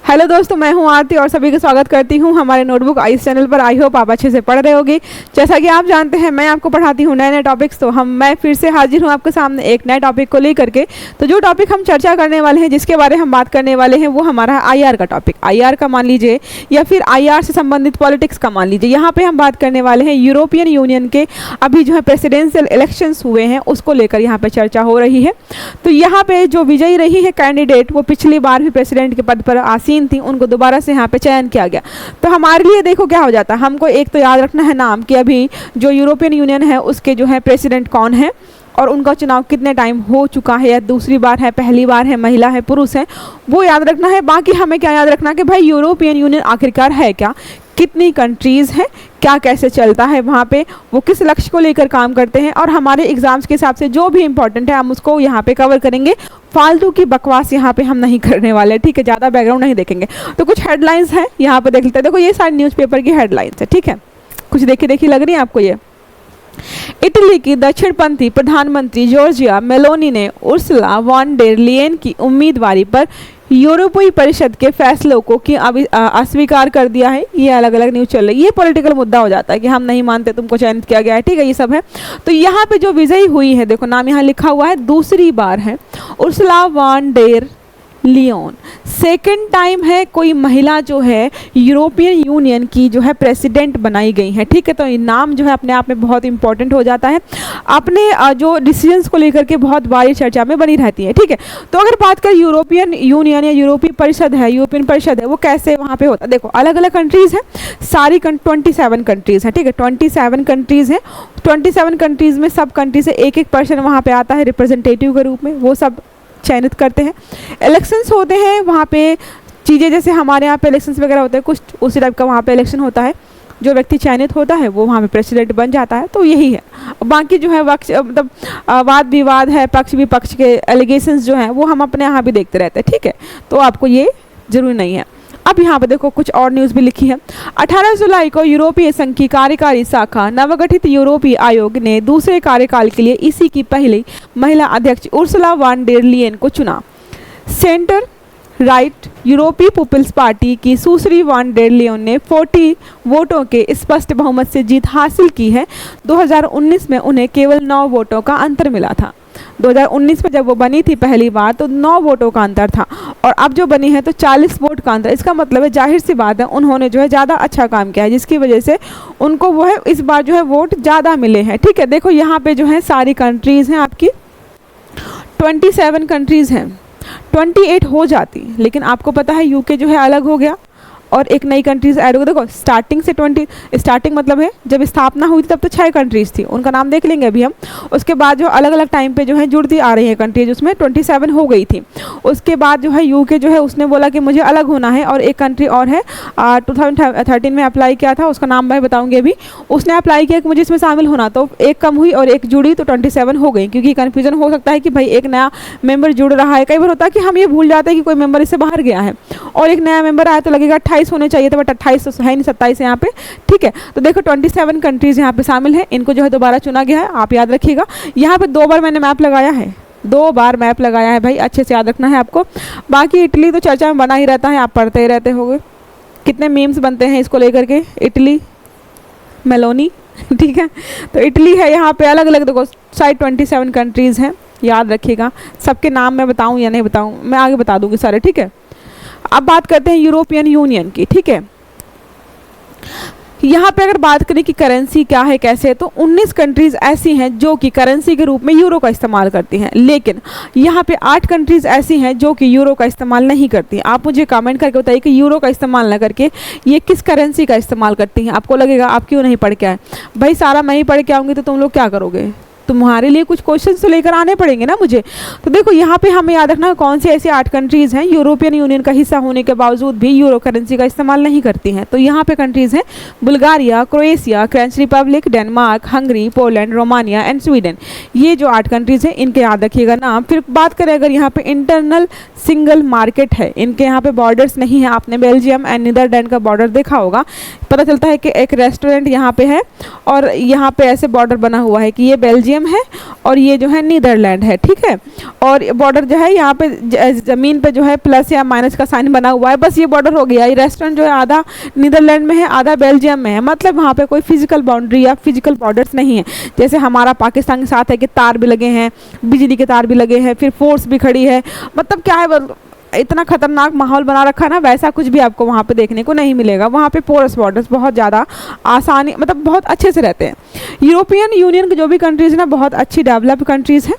Hello दोस्तों, मैं हूं आरती और सभी का स्वागत करती हूं हमारे नोटबुक आइस चैनल पर। आई होप आप अच्छे से पढ़ रहे होगे। जैसा कि आप जानते हैं, मैं आपको पढ़ाती हूं नए नए टॉपिक्स। तो मैं फिर से हाजिर हूं आपके सामने एक नए टॉपिक को लेकर के। तो जो टॉपिक हम चर्चा करने वाले हैं, जिसके बारे में हम बात करने वाले हैं, वो हमारा आईआर का टॉपिक। आईआर का मान लीजिए, या फिर आईआर से संबंधित पॉलिटिक्स का मान लीजिए। यहाँ पे हम बात करने वाले हैं यूरोपियन यूनियन के अभी जो है प्रेसिडेंशियल इलेक्शंस हुए हैं, उसको लेकर यहाँ पे चर्चा हो रही है। तो यहाँ पे जो विजयी रही है कैंडिडेट, वो पिछली बार भी प्रेसिडेंट के पद पर आसीन थी, उनको दोबारा से यहाँ पे चयन किया गया। तो हमारे लिए देखो क्या हो जाता है, हमको एक तो याद रखना है नाम कि अभी जो यूरोपियन यूनियन है उसके जो है प्रेसिडेंट कौन है और उनका चुनाव कितने टाइम हो चुका है, या दूसरी बार है, पहली बार है, महिला है, पुरुष है, वो याद रखना है। बाकी हमें क्या याद रखना है कि भाई यूरोपियन यूनियन आखिरकार है क्या, कितनी कंट्रीज़ हैं, क्या कैसे चलता है वहाँ पे, वो किस लक्ष्य को लेकर काम करते हैं, और हमारे एग्जाम्स के हिसाब से जो भी इंपॉर्टेंट है हम उसको यहाँ पे कवर करेंगे। फालतू की बकवास यहाँ पे हम नहीं करने वाले, ठीक है, ज़्यादा बैकग्राउंड नहीं देखेंगे। तो कुछ हेडलाइंस हैं यहाँ पे देख लेते हैं। देखो ये सारी न्यूज़पेपर की हेडलाइंस है, ठीक है, कुछ देखी लग रही है आपको। ये इटली की दक्षिणपंथी प्रधानमंत्री जॉर्जिया मेलोनी ने उर्सुला वॉन डेर लियन की उम्मीदवारी पर यूरोपीय परिषद के फैसलों को अस्वीकार कर दिया है। ये अलग अलग न्यूज़ चल रही है। ये पॉलिटिकल मुद्दा हो जाता है कि हम नहीं मानते, तुमको चयनित किया गया है, ठीक है, ये सब है। तो यहाँ पे जो विजयी हुई है, देखो नाम यहाँ लिखा हुआ है, दूसरी बार है Ursula von der Leyen. Second time है कोई महिला जो है यूरोपियन यूनियन की जो है प्रेसिडेंट बनाई गई है, ठीक है। तो ये नाम जो है अपने आप में बहुत इंपॉर्टेंट हो जाता है, अपने जो डिसीजंस को लेकर के बहुत बारी चर्चा में बनी रहती है, ठीक है। तो अगर बात करें यूरोपियन यूनियन या यूरोपीय परिषद है, यूरोपियन परिषद है, वो कैसे वहाँ पे होता है। देखो अलग अलग कंट्रीज़ हैं, सारी 27 कंट्रीज़ हैं, ठीक है, 27 कंट्रीज़ हैं। 27 कंट्रीज़ में सब कंट्री से एक एक पर्सन वहाँ पे आता है रिप्रेजेंटेटिव के रूप में, वो सब चयनित करते हैं। इलेक्शंस होते हैं वहाँ पे, चीज़ें जैसे हमारे यहाँ पे इलेक्शंस वगैरह होते हैं, कुछ उसी टाइप का वहाँ पे इलेक्शन होता है। जो व्यक्ति चयनित होता है वो वहाँ पे प्रेसिडेंट बन जाता है। तो यही है। बाकी जो है मतलब वाद विवाद है, पक्ष विपक्ष के एलिगेशंस जो हैं वो हम अपने यहाँ भी देखते रहते हैं, ठीक है। तो आपको ये जरूरी नहीं है। अब यहाँ पे देखो कुछ और न्यूज़ भी लिखी है। 18 जुलाई को यूरोपीय संघ की कार्यकारी शाखा नवगठित यूरोपीय आयोग ने दूसरे कार्यकाल के लिए इसी की पहली महिला अध्यक्ष उर्सुला वॉन डेर लियन को चुना। सेंटर राइट यूरोपीय पीपल्स पार्टी की सुश्री वॉन डेर लियन ने 40 वोटों के स्पष्ट बहुमत से जीत हासिल की है। 2019 में उन्हें केवल 9 वोटों का अंतर मिला था। 2019 में जब वो बनी थी पहली बार तो 9 वोटों का अंतर था, और अब जो बनी है तो 40 वोट का अंतर। इसका मतलब है, जाहिर सी बात है, उन्होंने जो है ज़्यादा अच्छा काम किया है, जिसकी वजह से उनको वो है इस बार जो है वोट ज़्यादा मिले हैं, ठीक है। देखो यहाँ पे जो है सारी कंट्रीज़ हैं आपकी, 27 कंट्रीज़ हैं, 28 हो जाती, लेकिन आपको पता है यूके जो है अलग हो गया और एक नई कंट्रीज ऐड हो गई। देखो स्टार्टिंग से 20, स्टार्टिंग मतलब है जब स्थापना हुई थी तब तो 6 कंट्रीज थी, उनका नाम देख लेंगे अभी हम। उसके बाद जो अलग अलग टाइम पे जो है जुड़ती आ रही है कंट्रीज, उसमें 27 हो गई थी। उसके बाद जो है यूके जो है उसने बोला कि मुझे अलग होना है, और एक कंट्री और है 2013 में अप्लाई किया था, उसका नाम मैं बताऊँगी अभी। उसने अप्लाई किया कि मुझे इसमें शामिल होना, तो एक कम हुई और एक जुड़ी तो 27 हो गई। क्योंकि कन्फ्यूजन हो सकता है कि भाई एक नया मेंबर जुड़ रहा है, कई बार होता है कि हम ये भूल जाते हैं कि कोई मेंबर इससे बाहर गया है, और एक नया मेंबर आया तो लगेगा 28 होने चाहिए थे, बट 28 तो है नहीं, 27 यहाँ पे, ठीक है। तो देखो 27 कंट्रीज यहाँ पे शामिल है, इनको जो है दोबारा चुना गया है। आप याद रखिएगा, यहाँ पे 2 बार मैंने मैप लगाया है, 2 बार मैप लगाया है भाई, अच्छे से याद रखना है आपको। बाकी इटली तो चर्चा में बना ही रहता है, आप पढ़ते ही रहते होंगे, कितने मीम्स बनते हैं इसको लेकर के, इटली मेलोनी, ठीक है। तो इटली है यहाँ पे, अलग अलग देखो साइड 27 कंट्रीज़ हैं, याद रखिएगा। सबके नाम मैं बताऊँ या नहीं बताऊँ, मैं आगे बता दूँगी सारे, ठीक है। अब बात करते हैं यूरोपियन यूनियन की, ठीक है। यहाँ पे अगर बात करें कि करेंसी क्या है कैसे, तो 19 कंट्रीज ऐसी हैं जो कि करेंसी के रूप में यूरो का इस्तेमाल करती हैं, लेकिन यहाँ पे 8 कंट्रीज ऐसी हैं जो कि यूरो का इस्तेमाल नहीं करती। आप मुझे कमेंट करके बताइए कि यूरो का इस्तेमाल ना करके ये किस करेंसी का इस्तेमाल करती हैं। आपको लगेगा आप क्यों नहीं पढ़ के आए, भाई सारा मैं ही पढ़ के आऊँगी तो तुम लोग क्या करोगे, तुम्हारे लिए कुछ क्वेश्चन तो लेकर आने पड़ेंगे ना मुझे। तो देखो यहाँ पे हमें याद रखना कौन सी ऐसी 8 कंट्रीज़ हैं यूरोपियन यूनियन का हिस्सा होने के बावजूद भी यूरो करेंसी का इस्तेमाल नहीं करती हैं। तो यहाँ पे कंट्रीज़ हैं Bulgaria, Croatia, French republic, Denmark, Hungary, Poland, Romania and Sweden. ये जो 8 कंट्रीज़ हैं इनके याद रखिएगा नाम। फिर बात करें अगर यहाँ पे इंटरनल सिंगल मार्केट है, इनके यहाँ पे बॉर्डर्स नहीं है। आपने बेल्जियम एंड नीदरलैंड का बॉर्डर देखा होगा, पता चलता है कि एक रेस्टोरेंट यहाँ पे है और यहाँ पे ऐसे बॉर्डर बना हुआ है कि ये बेल्जियम बेल्जियम है और ये जो है नीदरलैंड है, ठीक है। और बॉर्डर जो है यहाँ पे ज़मीन पे जो है प्लस या माइनस का साइन बना हुआ है, बस ये बॉर्डर हो गया। ये रेस्टोरेंट जो है आधा नीदरलैंड में है, आधा बेल्जियम में है, मतलब वहाँ पे कोई फिजिकल बाउंड्री या फिजिकल बॉर्डर्स नहीं है। जैसे हमारा पाकिस्तान के साथ है कि तार भी लगे हैं, बिजली के तार भी लगे हैं, फिर फोर्स भी खड़ी है, मतलब क्या है, इतना खतरनाक माहौल बना रखा है ना, वैसा कुछ भी आपको वहाँ पे देखने को नहीं मिलेगा। वहाँ पे पोरस बॉर्डर्स बहुत ज़्यादा आसानी, मतलब बहुत अच्छे से रहते हैं। यूरोपियन यूनियन की जो भी कंट्रीज़ हैं ना, बहुत अच्छी डेवलप्ड कंट्रीज़ हैं।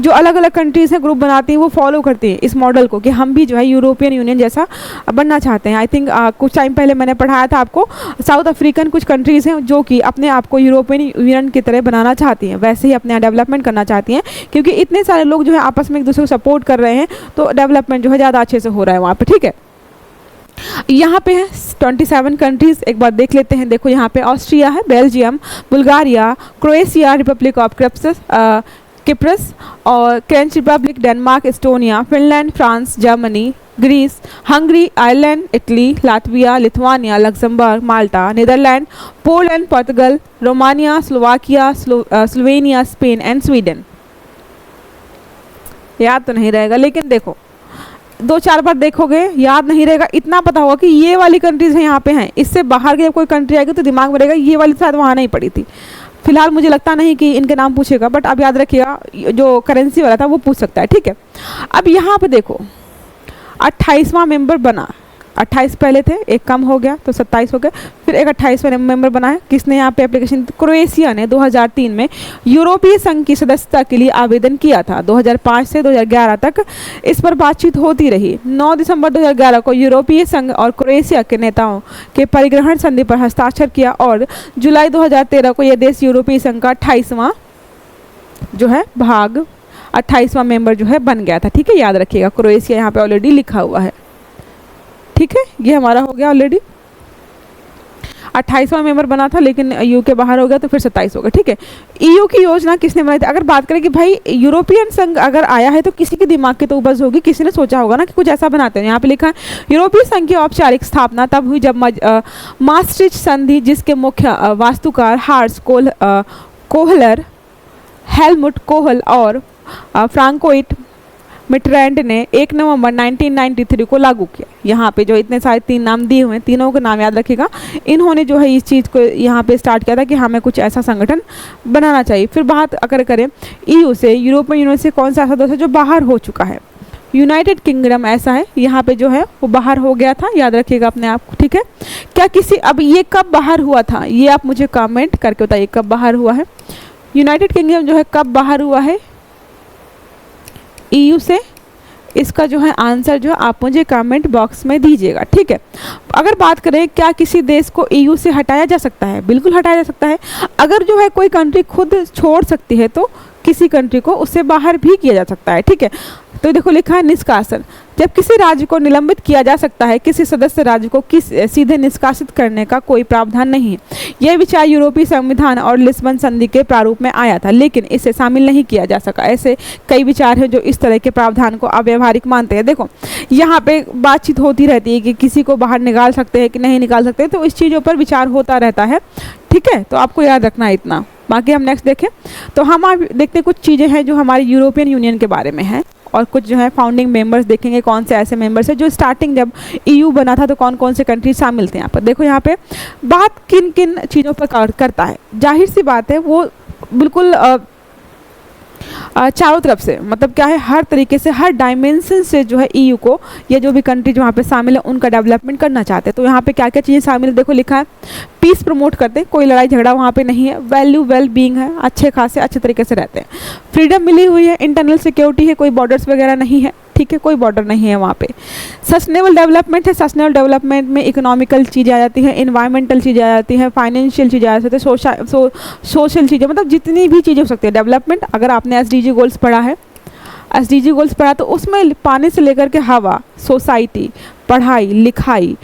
जो अलग अलग कंट्रीज़ हैं, ग्रुप बनाती हैं, वो फॉलो करती हैं इस मॉडल को कि हम भी जो है यूरोपियन यूनियन जैसा बनना चाहते हैं। आई थिंक कुछ टाइम पहले मैंने पढ़ाया था आपको, साउथ अफ्रीकन कुछ कंट्रीज़ हैं जो कि अपने आप को यूरोपियन यूनियन की तरह बनाना चाहती हैं, वैसे ही अपने यहाँ डेवलपमेंट करना चाहती हैं, क्योंकि इतने सारे लोग जो है आपस में एक दूसरे को सपोर्ट कर रहे हैं, तो डेवलपमेंट जो है ज़्यादा अच्छे से हो रहा है वहाँ पर, ठीक है। यहाँ पे है 27 कंट्रीज़, एक बार देख लेते हैं। देखो यहाँ पे ऑस्ट्रिया है, Belgium, Bulgaria, Croatia, republic of Cyprus और French republic, Denmark, Estonia, Finland, France, Germany, Greece, Hungary, Ireland, Italy, Latvia, Lithuania, Luxembourg, Malta, Netherland, Poland, Portugal, Romania, Slovakia, Slovenia, Spain and Sweden. याद तो नहीं रहेगा, लेकिन देखो 2-4 बार देखोगे याद नहीं रहेगा, इतना पता होगा कि ये वाली कंट्रीज हैं यहाँ पे हैं। इससे बाहर की जब कोई कंट्री आएगी तो दिमाग में रहेगा ये वाली शायद वहाँ नहीं पड़ी थी। फिलहाल मुझे लगता नहीं कि इनके नाम पूछेगा, बट अब याद रखिएगा जो करेंसी वाला था वो पूछ सकता है, ठीक है। अब यहाँ पे देखो 28वां मेंबर बना, 28 पहले थे, एक कम हो गया तो 27 हो गया, फिर एक 28वां मेंबर बना है। किसने यहाँ पे एप्लीकेशन, क्रोएशिया ने 2003 में यूरोपीय संघ की सदस्यता के लिए आवेदन किया था। 2005 से 2011 तक इस पर बातचीत होती रही। 9 दिसंबर 2011 को यूरोपीय संघ और क्रोएशिया के नेताओं के परिग्रहण संधि पर हस्ताक्षर किया और जुलाई 2013 को यह देश यूरोपीय संघ का 28वां जो है भाग 28वां मेंबर जो है बन गया था, ठीक है। याद रखिएगा क्रोएशिया यहाँ पे ऑलरेडी लिखा हुआ है, ठीक है। ये हमारा हो गया ऑलरेडी 28वां मेंबर बना था, लेकिन ईयू के बाहर हो गया तो फिर 27 हो गया, ठीक है। ईयू की योजना किसने बनाई थी? अगर बात करें कि भाई यूरोपियन संघ अगर आया है तो किसी के दिमाग की तो उपज होगी, किसी ने सोचा होगा ना कि कुछ ऐसा बनाते हैं। यहाँ पे लिखा है यूरोपीय संघ की औपचारिक स्थापना तब हुई जब मास्ट्रिच संधि, जिसके मुख्य वास्तुकार हार्स कोहलर, हेलमुट कोहल और फ्रांकोइट मिटरैंड ने 1 नवंबर 1993 को लागू किया। यहाँ पे जो इतने सारे 3 नाम दिए हुए हैं, तीनों के नाम याद रखिएगा। इन्होंने जो है इस चीज़ को यहाँ पे स्टार्ट किया था कि हमें कुछ ऐसा संगठन बनाना चाहिए। फिर बात अगर करें ईयू से, यूरोपियन यूनियन से कौन सा ऐसा देश है जो बाहर हो चुका है? यूनाइटेड किंगडम ऐसा है, यहाँ पे जो है वो बाहर हो गया था, याद रखिएगा अपने आप को, ठीक है। क्या किसी, अब ये कब बाहर हुआ था ये आप मुझे कमेंट करके बताइए, कब बाहर हुआ है यूनाइटेड किंगडम जो है, कब बाहर हुआ है ईयू से? इसका जो है आंसर जो है आप मुझे कमेंट बॉक्स में दीजिएगा, ठीक है। अगर बात करें क्या किसी देश को ईयू से हटाया जा सकता है? बिल्कुल हटाया जा सकता है। अगर जो है कोई कंट्री खुद छोड़ सकती है तो किसी कंट्री को उससे बाहर भी किया जा सकता है, ठीक है। तो देखो लिखा है निष्कासन, जब किसी राज्य को निलंबित किया जा सकता है, किसी सदस्य राज्य को सीधे निष्कासित करने का कोई प्रावधान नहीं है। यह विचार यूरोपीय संविधान और लिस्बन संधि के प्रारूप में आया था, लेकिन इसे शामिल नहीं किया जा सका। ऐसे कई विचार हैं जो इस तरह के प्रावधान को अव्यावहारिक मानते हैं। देखो यहाँ पे बातचीत होती रहती है कि किसी को बाहर निकाल सकते हैं कि नहीं निकाल सकते, तो इस चीज़ों पर विचार होता रहता है, ठीक है। तो आपको याद रखना है इतना। बाकी हम नेक्स्ट देखें तो हम आप देखते हैं कुछ चीज़ें हैं जो हमारे यूरोपियन यूनियन के बारे में हैं, और कुछ जो है फाउंडिंग मेंबर्स देखेंगे, कौन से ऐसे मेंबर्स हैं जो स्टार्टिंग जब ईयू बना था तो कौन कौन से कंट्री शामिल थे। यहाँ पर देखो यहाँ पे बात किन किन चीज़ों पर करता है। जाहिर सी बात है वो बिल्कुल चारों तरफ से, मतलब क्या है, हर तरीके से, हर डायमेंशन से जो है ईयू को, ये जो भी कंट्री जो वहाँ पे शामिल है उनका डेवलपमेंट करना चाहते हैं। तो यहाँ पे क्या क्या चीज़ें शामिल है देखो लिखा है, पीस प्रमोट करते हैं, कोई लड़ाई झगड़ा वहाँ पे नहीं है, वैल्यू वेल बीइंग है, अच्छे खासे अच्छे तरीके से रहते हैं, फ्रीडम मिली हुई है, इंटरनल सिक्योरिटी है, कोई बॉर्डर्स वगैरह नहीं है, ठीक है, कोई बॉर्डर नहीं है वहाँ पे। सस्टेनेबल डेवलपमेंट है, सस्टेनेबल डेवलपमेंट में इकोनॉमिकल चीज़ें आ जाती हैं, इन्वायरमेंटल चीज़ें आ जाती हैं, फाइनेंशियल चीज़ें आ जाती हैं, सोशल चीज़ें, मतलब जितनी भी चीज़ें हो सकती है डेवलपमेंट। अगर आपने SDG गोल्स पढ़ा है, SDG गोल्स पढ़ा तो उसमें पानी से लेकर के हवा, सोसाइटी, पढ़ाई लिखाई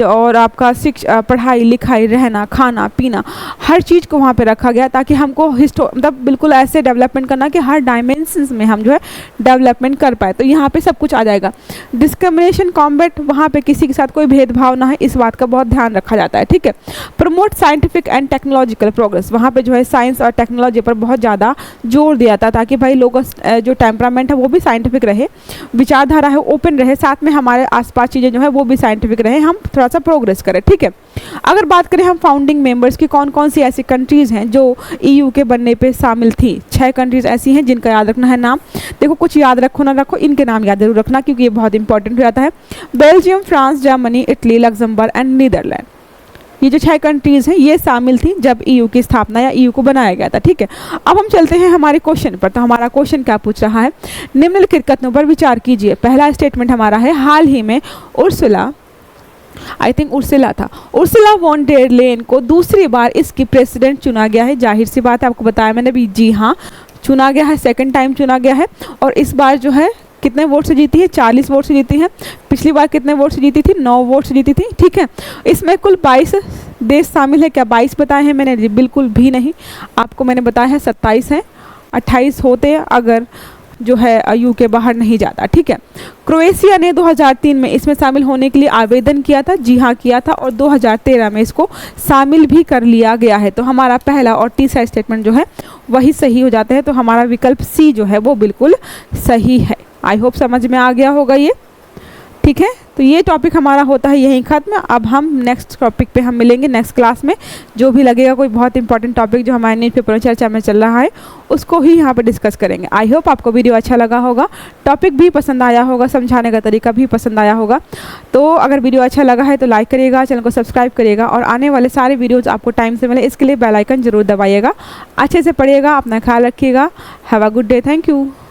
और आपका पढ़ाई लिखाई, रहना, खाना पीना, हर चीज़ को वहाँ पे रखा गया ताकि हमको मतलब बिल्कुल ऐसे डेवलपमेंट करना कि हर डायमेंशंस में हम जो है डेवलपमेंट कर पाए। तो यहाँ पे सब कुछ आ जाएगा। डिस्क्रिमिनेशन कॉम्बैट, वहाँ पे किसी के साथ कोई भेदभाव ना है, इस बात का बहुत ध्यान रखा जाता है, ठीक है। Promote scientific and technological progress, वहाँ पे जो है साइंस और टेक्नोलॉजी पर बहुत ज़्यादा जोर दिया था ताकि भाई लोगों जो टेम्परामेंट है वो भी साइंटिफिक रहे, विचारधारा है ओपन रहे, साथ में हमारे आसपास चीज़ें जो है वो भी साइंटिफिक रहे, हम थोड़ा सा प्रोग्रेस करें, ठीक है। अगर बात करें हम फाउंडिंग मेंबर्स की, कौन कौन सी ऐसी कंट्रीज़ हैं जो EU के बनने पे शामिल थी। 6 कंट्रीज़ ऐसी हैं जिनका याद रखना है नाम। देखो कुछ याद रखो ना रखो, इनके नाम याद जरूर रखना क्योंकि ये बहुत इंपॉर्टेंट हो जाता है। Belgium, France, Germany, Italy, Luxembourg and Netherlands, ये जो 6 कंट्रीज़ हैं ये शामिल थी जब EU की स्थापना या EU को बनाया गया था, ठीक है। अब हम चलते हैं हमारे क्वेश्चन पर। तो हमारा क्वेश्चन क्या पूछ रहा है, निम्नलिखित कथनों पर विचार कीजिए। पहला स्टेटमेंट हमारा है, हाल ही में उर्सुला वॉन डेर लेयन को दूसरी बार इसकी प्रेसिडेंट चुना गया है। जाहिर सी बात है, आपको बताया मैंने भी, जी हाँ चुना गया है, सेकंड टाइम चुना गया है। और इस बार जो है कितने वोट से जीती है, 40 वोट से जीती है। पिछली बार कितने वोट से जीती थी, 9 वोट से जीती थी, ठीक है। इसमें कुल 22 देश शामिल है। क्या 22 बताए हैं मैंने? बिल्कुल भी नहीं, आपको मैंने बताया है 27 हैं, 28 होते अगर जो है UK बाहर नहीं जाता, ठीक है। क्रोएशिया ने 2003 में इसमें शामिल होने के लिए आवेदन किया था, जी हाँ किया था, और 2013 में इसको शामिल भी कर लिया गया है। तो हमारा पहला और तीसरा स्टेटमेंट जो है वही सही हो जाते हैं। तो हमारा विकल्प C जो है वो बिल्कुल सही है। आई होप समझ में आ गया होगा ये, ठीक है। तो ये टॉपिक हमारा होता है यहीं ख़त्म। अब हम नेक्स्ट टॉपिक पे हम मिलेंगे नेक्स्ट क्लास में। जो भी लगेगा कोई बहुत इंपॉर्टेंट टॉपिक जो हमारे न्यूज़पेपर में चर्चा में चल रहा है उसको ही यहाँ पे डिस्कस करेंगे। आई होप आपको वीडियो अच्छा लगा होगा, टॉपिक भी पसंद आया होगा, समझाने का तरीका भी पसंद आया होगा। तो अगर वीडियो अच्छा लगा है तो लाइक करिएगा, चैनल को सब्सक्राइब करिएगा और आने वाले सारे वीडियोज़ आपको टाइम से मिले इसके लिए बेल आइकन जरूर दबाइएगा। अच्छे से पढ़िएगा, अपना ख्याल रखिएगा। Have a good day, thank you.